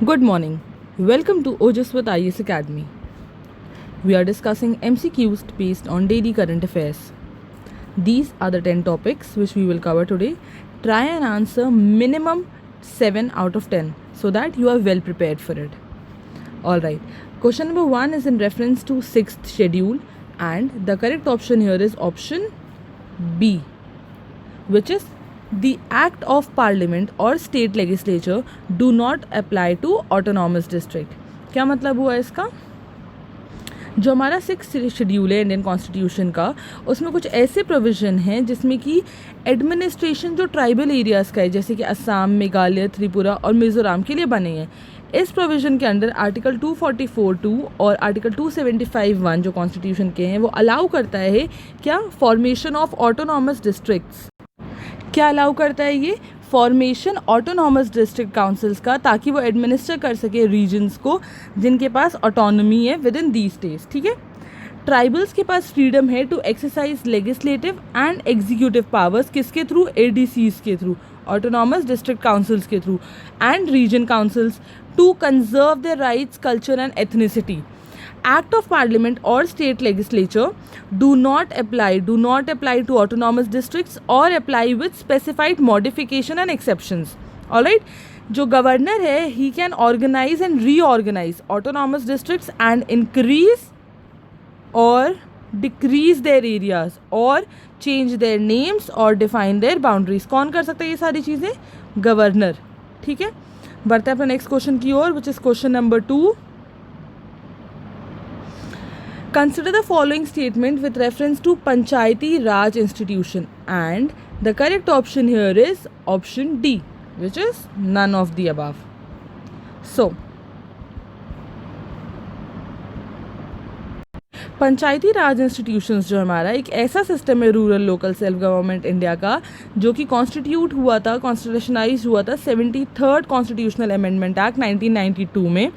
Good morning. Welcome to OJS with IAS Academy. We are discussing MCQs based on daily current affairs. These are the 10 topics which we will cover today. Try and answer minimum 7 out of 10 so that you are well prepared for it. Alright. Question number 1 is in reference to 6th schedule and the correct option here is option B, which is the act of parliament or state legislature do not apply to autonomous district. क्या मतलब हुआ इसका? जो हमारा 6th schedule है Indian constitution का, उसमें कुछ ऐसे प्रोविज़न हैं जिसमें कि एडमिनिस्ट्रेशन जो ट्राइबल एरियाज़ का है, जैसे कि असम, मेघालय, त्रिपुरा और मिज़ोरम के लिए बने हैं. इस प्रोविज़न के अंडर आर्टिकल 244(2) और आर्टिकल 275(1) जो कॉन्स्टिट्यूशन के हैं वो अलाउ करता है क्या? Formation of autonomous districts. क्या अलाउ करता है ये? फॉर्मेशन ऑटोनॉमस डिस्ट्रिक्ट काउंसिल्स का, ताकि वो एडमिनिस्टर कर सके रीजन्स को जिनके पास ऑटोनॉमी है विद इन दी स्टेट्स. ठीक है. ट्राइबल्स के पास फ्रीडम है to exercise legislative and executive powers. किसके थ्रू? एडीसीज के थ्रू, ऑटोनॉमस डिस्ट्रिक्ट काउंसिल्स के through, and region councils to conserve their rights, culture and ethnicity. Act of Parliament or state legislature do not apply to autonomous districts or apply with specified modification and exceptions. Alright, जो governor है he can organize and reorganize autonomous districts and increase or decrease their areas or change their names or define their boundaries. कौन कर सकता है ये सारी चीज़ें? Governor. ठीक है. बढ़ते हैं अपने नेक्स्ट क्वेश्चन की ओर, which is question number 2. Consider the following statement with reference to Panchayati Raj institution, and the correct option here is option D, which is none of the above. So, Panchayati Raj institutions जो हमारा एक ऐसा system है rural local self government India का, जो कि constitute हुआ था, कॉन्स्टिट्यूशनाइज हुआ था 73rd कॉन्स्टिट्यूशनल अमेंडमेंट एक्ट 1992 में.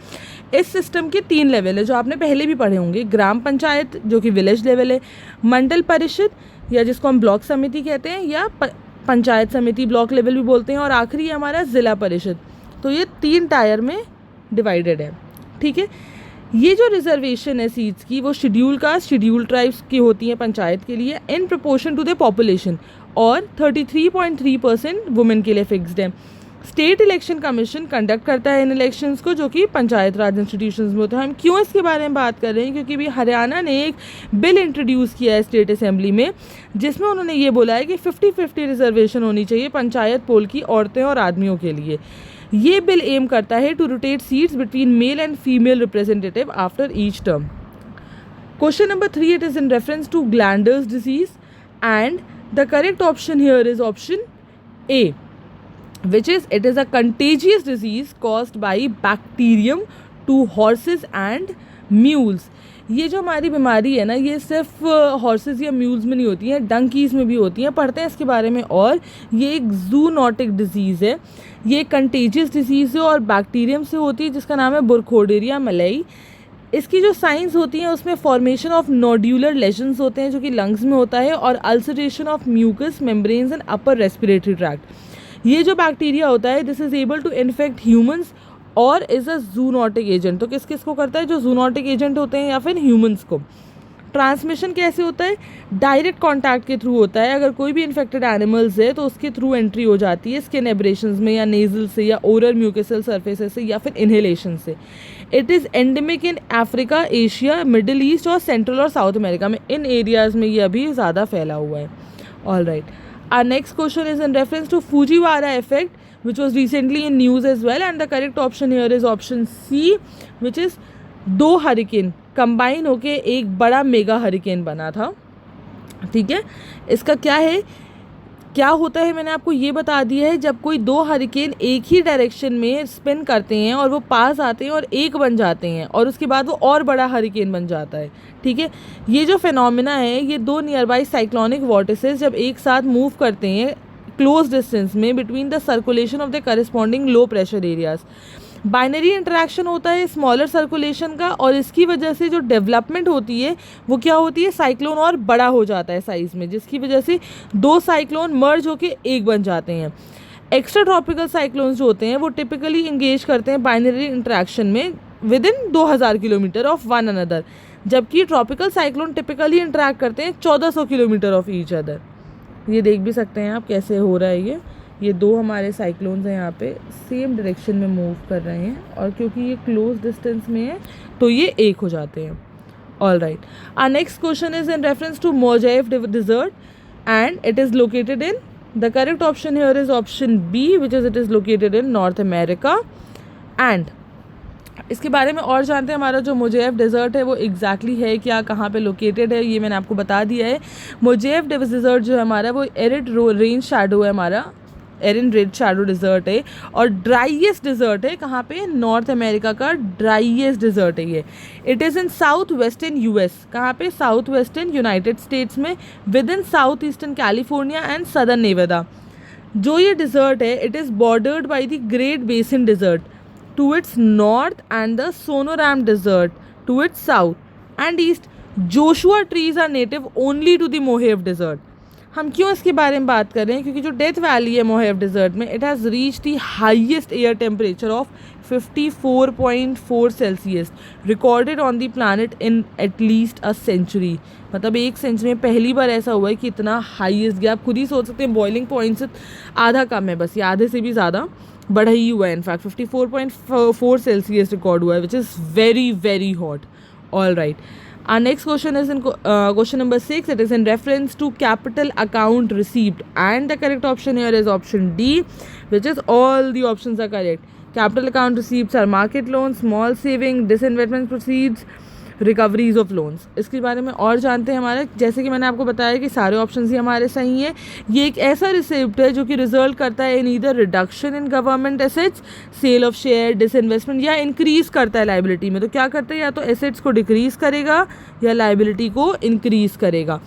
इस सिस्टम के 3 लेवल है जो आपने पहले भी पढ़े होंगे. ग्राम पंचायत जो कि विलेज लेवल है, मंडल परिषद या जिसको हम ब्लॉक समिति कहते हैं, या पंचायत समिति ब्लॉक लेवल भी बोलते हैं, और आखिरी हमारा ज़िला परिषद. तो ये 3 टायर में डिवाइडेड है. ठीक है. ये जो रिजर्वेशन है सीट्स की, वो शेड्यूल कास्ट, शेड्यूल ट्राइब्स की होती हैं पंचायत के लिए in proportion to the population, और 33.3% वुमेन के लिए फिक्स्ड है. स्टेट इलेक्शन कमीशन कंडक्ट करता है इन इलेक्शंस को, जो कि पंचायत राज इंस्टीट्यूशंस में होता है. हम क्यों इसके बारे में बात कर रहे हैं? क्योंकि भी हरियाणा ने एक बिल इंट्रोड्यूस किया है स्टेट असेंबली में, जिसमें उन्होंने ये बोला है कि 50-50 रिजर्वेशन होनी चाहिए पंचायत पोल की औरतें और आदमियों के लिए. ये बिल एम करता है to rotate seats between male and female representative after each term. Question number 3, it is in reference to glanders disease, and the correct option here is option A, which is it is a contagious disease caused by bacterium to horses and mules. ये जो हमारी बीमारी है ना, ये सिर्फ horses या mules में नहीं होती है, डंकीज़ में भी होती हैं. पढ़ते हैं इसके बारे में. और ये एक जूनोटिक डिजीज़ है, ये कंटेजियस डिजीज़ है और बैक्टीरियम से होती है जिसका नाम है बुरखोडेरिया मलई. इसकी जो साइंस होती हैं उसमें फॉर्मेशन ऑफ नोड्यूलर लेजन्स होते हैं जो कि लंग्स में होता है, और ulceration of mucous membranes and upper respiratory tract. ये जो बैक्टीरिया होता है, this is able to infect humans और इज़ अ जूनोटिक एजेंट. तो किस किस को करता है? जो जूनोटिक एजेंट होते हैं या फिर ह्यूमंस को. ट्रांसमिशन कैसे होता है? डायरेक्ट कॉन्टैक्ट के थ्रू होता है. अगर कोई भी इन्फेक्टेड एनिमल्स है तो उसके थ्रू एंट्री हो जाती है स्किन एब्रेशंस में, या नेजल से, या ओरल म्यूकसल सर्फेसेस से, या फिर इन्हेलेशन से. It is endemic in Africa, Asia, middle east और सेंट्रल और साउथ अमेरिका में. इन एरियाज़ में ये अभी ज़्यादा फैला हुआ है. All right. Our next question is in reference to Fujiwara effect, which was recently in news as well, and the correct option here is option C, which is 2 hurricane combine होके एक बड़ा मेगा हरिकेन बना था. ठीक है. इसका क्या है, क्या होता है, मैंने आपको ये बता दिया है. जब कोई 2 हरिकेन एक ही डायरेक्शन में स्पिन करते हैं और वो पास आते हैं और एक बन जाते हैं, और उसके बाद वो और बड़ा हरिकेन बन जाता है. ठीक है. ये जो फिनोमिना है, ये 2 नियर बाई साइक्लोनिक वॉर्टिसेस जब एक साथ मूव करते हैं क्लोज डिस्टेंस में between the circulation of the corresponding low pressure areas, binary interaction होता है स्मॉलर सर्कुलेशन का, और इसकी वजह से जो डेवलपमेंट होती है वो क्या होती है? साइक्लोन और बड़ा हो जाता है साइज़ में, जिसकी वजह से 2 साइक्लोन मर्ज होकर एक बन जाते हैं. एक्स्ट्रा ट्रॉपिकल साइक्लोन्स जो होते हैं वो टिपिकली इंगेज करते हैं बाइनरी इंटरेक्शन में with in 2000 kilometre of one another, जबकि ट्रॉपिकल साइक्लोन टिपिकली इंटरेक्ट करते हैं 1400 किलोमीटर ऑफ ईच अदर। ये देख भी सकते हैं आप कैसे हो रहा है ये दो हमारे साइक्लोन्स हैं यहाँ पे सेम डायरेक्शन में मूव कर रहे हैं, और क्योंकि ये क्लोज डिस्टेंस में है तो ये एक हो जाते हैं। All right, our next question is in reference to Mojave desert and it is located in, the correct option here is option B which is it is located in North America. And इसके बारे में और जानते हैं, हमारा जो मोजेव desert है वो एग्जैक्टली है क्या, कहाँ पे लोकेटेड है, ये मैंने आपको बता दिया है। मोजेव डेजर्ट जो है हमारा वो एरिड रेंज शैडो है, हमारा एरिड रेंज शैडो डिज़र्ट है, और ड्राइएस्ट डिज़र्ट है कहाँ पे, नॉर्थ अमेरिका का ड्राइएस्ट डिज़र्ट है ये। It is in south western US, कहाँ पे, साउथ वेस्टर्न यूनाइटेड स्टेट्स में within south eastern California and southern Nevada. जो ये डिज़र्ट है it is bordered by the great basin desert to its north and the Sonoram Desert to its south and east. Joshua trees are native only to the Mojave Desert. हम क्यों इसके बारे में बात कर रहे हैं, क्योंकि जो डेथ वैली है मोहेव डिज़र्ट में, it has reach the highest air temperature of 54.4 Celsius recorded on the planet in at least a century. मतलब एक सेंचुरी में पहली बार ऐसा हुआ है कि इतना हाइएस्ट गया। आप खुद ही सोच सकते हैं बॉइलिंग पॉइंट से आधा कम है, बस ये आधे से भी ज़्यादा बढ़ा ही हुआ है। इनफैक्ट 54.4 सेल्सियस रिकॉर्ड हुआ है, which is very very hot. All right, our next question is in question number 6. It is in reference to capital account received, and the correct option here is option D, which is all the options are correct. Capital account receipts are market loans, small saving, disinvestment proceeds, recoveries of loans. इसके बारे में और जानते हैं हमारे, जैसे कि मैंने आपको बताया कि सारे ऑप्शंस ही हमारे सही हैं। ये एक ऐसा रिसिप्ट है जो कि रिजल्ट करता है in either reduction in government assets, sale of share, disinvestment, या इंक्रीज करता है लाइबिलिटी में। तो क्या करता है, या तो एसेट्स को डिक्रीज करेगा या लाइबिलिटी को इंक्रीज करेगा।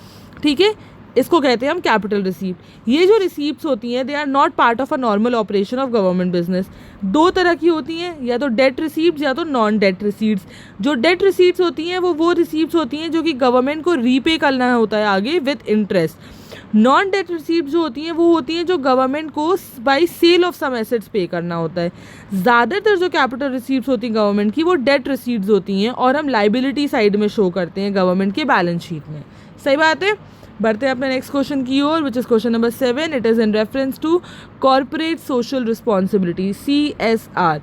ठीक है, इसको कहते हैं हम कैपिटल रिसीप्ट। ये जो रिसीप्ट्स होती हैं they are not part of a normal operation of government business. दो तरह की होती हैं, या तो डेट रिसीप्ट्स या तो नॉन डेट रिसीप्ट्स। जो डेट रिसीप्ट्स होती हैं वो रिसीप्ट्स होती हैं जो कि गवर्नमेंट को रीपे करना होता है आगे with interest. Non debt receipt जो होती हैं वो होती हैं जो गवर्नमेंट को by sale of some assets पे करना होता है। ज़्यादातर जो कैपिटल रिसीप्ट्स होती हैं गवर्नमेंट की वो डेट रिसीप्ट्स होती हैं, और हम लाइबिलिटी साइड में शो करते हैं गवर्नमेंट के बैलेंस शीट में। सही बात है। बढ़ते हैं अपने नेक्स्ट क्वेश्चन की ओर, which is question number 7. It is in reference to corporate social responsibility, CSR,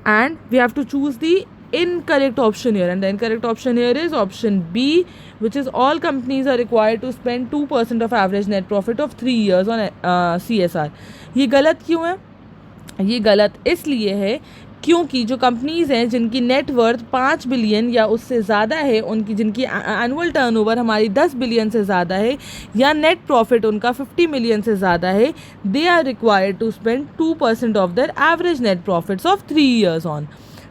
and we have to choose the incorrect option here, and the incorrect option here is option B, which is all companies are required to spend 2% of average net profit of 3 years on CSR. ये गलत क्यों है? ये गलत इसलिए है क्योंकि जो कंपनीज़ हैं जिनकी नेटवर्थ 5 बिलियन या उससे ज़्यादा है, उनकी जिनकी एनुअल टर्नओवर हमारी 10 बिलियन से ज़्यादा है, या नेट प्रॉफिट उनका 50 मिलियन से ज़्यादा है, they are required to spend 2% of their average net profits of 3 years on.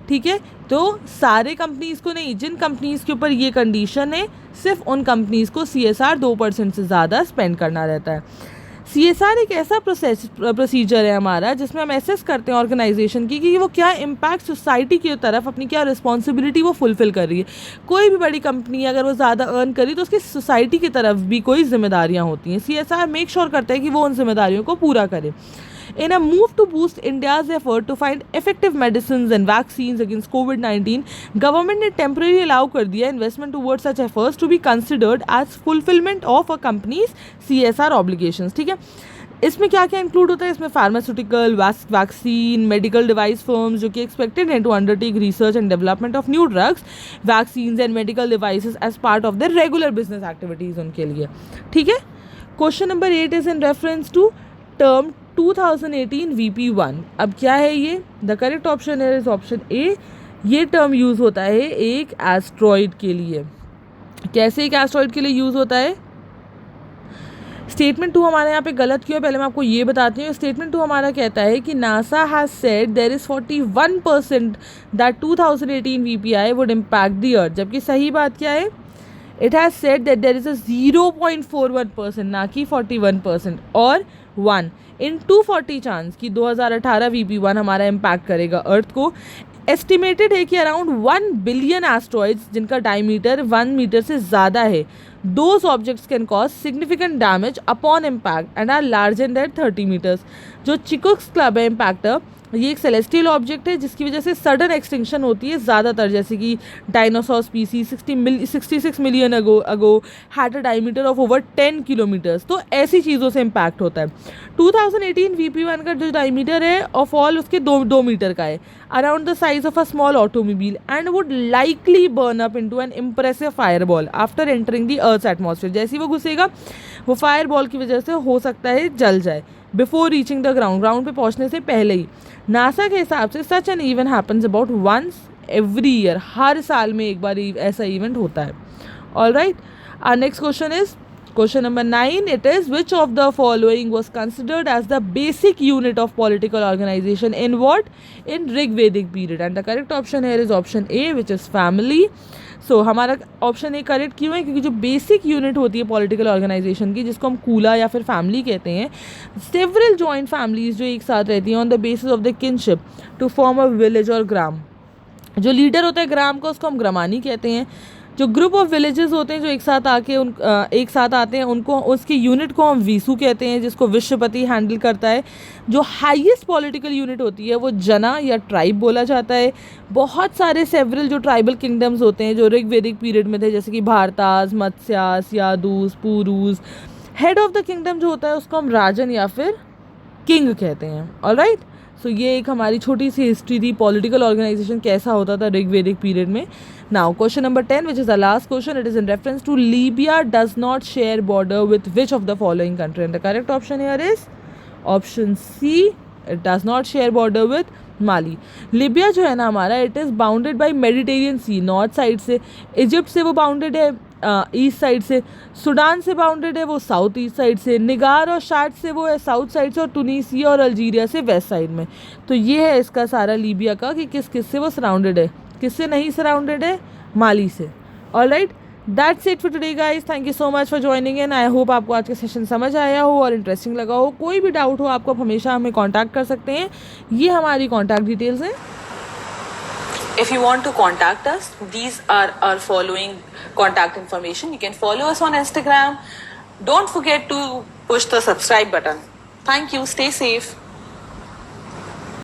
ठीक है, तो सारे कंपनीज़ को नहीं, जिन कंपनीज़ के ऊपर ये कंडीशन है सिर्फ उन कंपनीज़ को CSR 2% से ज़्यादा स्पेंड करना रहता है। CSR एक ऐसा प्रोसीजर है हमारा जिसमें हम एसेस करते हैं ऑर्गेनाइजेशन की कि वो क्या इम्पैक्ट सोसाइटी की तरफ अपनी क्या रिस्पॉन्सिबिलिटी वो फुलफ़िल कर रही है। कोई भी बड़ी कंपनी अगर वो ज़्यादा अर्न करी तो उसकी सोसाइटी की तरफ भी कोई जिम्मेदारियाँ होती हैं। CSR मेक श्योर करता है कि वो उन जिम्मेदारियों को पूरा करे। In a move to boost India's effort to find effective medicines and vaccines against COVID-19, government ने temporarily allow कर दिया investment towards such efforts to be considered as fulfillment of a company's CSR obligations. ठीक है, इसमें क्या क्या include होता है? इसमें pharmaceutical, vaccine, medical device firms जो कि एक्सपेक्टेड हैं to undertake research and development of new drugs, vaccines and medical devices as part of their regular business activities उनके लिए। ठीक है, question number 8 is in reference to term 2018 VP1। अब क्या है ये? The correct option is option A. ये term use होता है एक एस्ट्रॉइड के लिए। कैसे एक एस्ट्रॉइड के लिए यूज़ होता है? स्टेटमेंट 2 हमारे यहाँ पे गलत क्यों है पहले मैं आपको ये बताती हूँ। स्टेटमेंट 2 हमारा कहता है कि NASA has said there is 41% that 2018 VPI would impact the earth, जबकि सही बात क्या है? It has said that there is a 0.41%, ना कि 41%, और 1 इन 240 चांस कि 2018 VP1 हमारा इम्पैक्ट करेगा अर्थ को। एस्टिमेटेड है कि अराउंड 1 बिलियन एस्ट्रॉइड्स जिनका डायमीटर 1 मीटर से ज़्यादा है, those objects can cause significant damage upon impact and are larger than 30 metres. जो चिकुक्स क्लब है इम्पैक्टर, ये एक सेलेस्टियल ऑब्जेक्ट है जिसकी वजह से सडन एक्सटिंक्शन होती है ज़्यादातर, जैसे कि dinosaur species 66 million ago had a diameter of over 10 kilometres. तो ऐसी चीज़ों से इम्पैक्ट होता है। 2018 VP1 का जो डायमीटर है ऑफ ऑल उसके 2 मीटर का है, around the size of a small automobile, and would likely burn up into an impressive fireball after entering the earth's atmosphere. जैसे ही वो घुसेगा वो फायरबॉल की वजह से हो सकता है जल जाए बिफोर रीचिंग द ग्राउंड पे पहुंचने से पहले ही। नासा के हिसाब से such an event happens about once every year, हर साल में एक बार ऐसा इवेंट होता है। All right, our next question is question number 9. It is, which of the following was considered as the basic unit of political organization in what? In Rigvedic period. And the correct option here is option A, which is family. So हमारा option A correct क्यों है? क्योंकि जो basic unit होती है political organisation की, जिसको हम कूला या फिर फैमिली कहते हैं, सेवरल जॉइंट फैमिलीज जो एक साथ रहती हैं on the basis of the kinship to form a village और ग्राम। जो लीडर होता है ग्राम का उसको हम ग्रामानी कहते हैं। जो ग्रुप ऑफ विलेजेस होते हैं जो एक साथ आते हैं उनको, उसके यूनिट को हम वीसू कहते हैं, जिसको विश्वपति हैंडल करता है। जो हाईएस्ट पॉलिटिकल यूनिट होती है वो जना या ट्राइब बोला जाता है। बहुत सारे सेवरल जो ट्राइबल किंगडम्स होते हैं जो ऋग्वेदिक पीरियड में थे, जैसे कि भारतास, मत्स्यास, यादूस, पुरूस। हेड ऑफ द किंगडम जो होता है उसको हम राजन या फिर किंग कहते हैं। ऑलराइट, सो ये एक हमारी छोटी सी हिस्ट्री थी पॉलिटिकल ऑर्गेनाइजेशन कैसा होता था ऋग्वेदिक पीरियड में। Now question number 10, which is the last question, it is in reference to Libya does not share border with which of the following country. And the correct option here is option C, it does not share border with Mali. Libya जो है ना हमारा, it is bounded by Mediterranean sea, north side से। Egypt से वो bounded है east side से। Sudan से बाउंडेड है वो साउथ ईस्ट साइड से। निगार और शाद से वो है साउथ साइड से। और टूनीसिया और अल्जीरिया से वेस्ट साइड में। तो ये है इसका सारा लीबिया का कि किस किस से वो सराउंडेड है, किससे नहीं सराउंडेड है, माली से। Alright, that's it for today guys. Thank you so much for joining in. I hope आपको आज का सेशन समझ आया हो और इंटरेस्टिंग लगा हो। कोई भी डाउट हो आपको, आप हमेशा हमें कॉन्टैक्ट कर सकते हैं। ये हमारी कॉन्टैक्ट डिटेल्स हैं। If you want to contact us, these are our following contact information. You can follow us on Instagram. Don't forget to push the subscribe button. Thank you. Stay safe.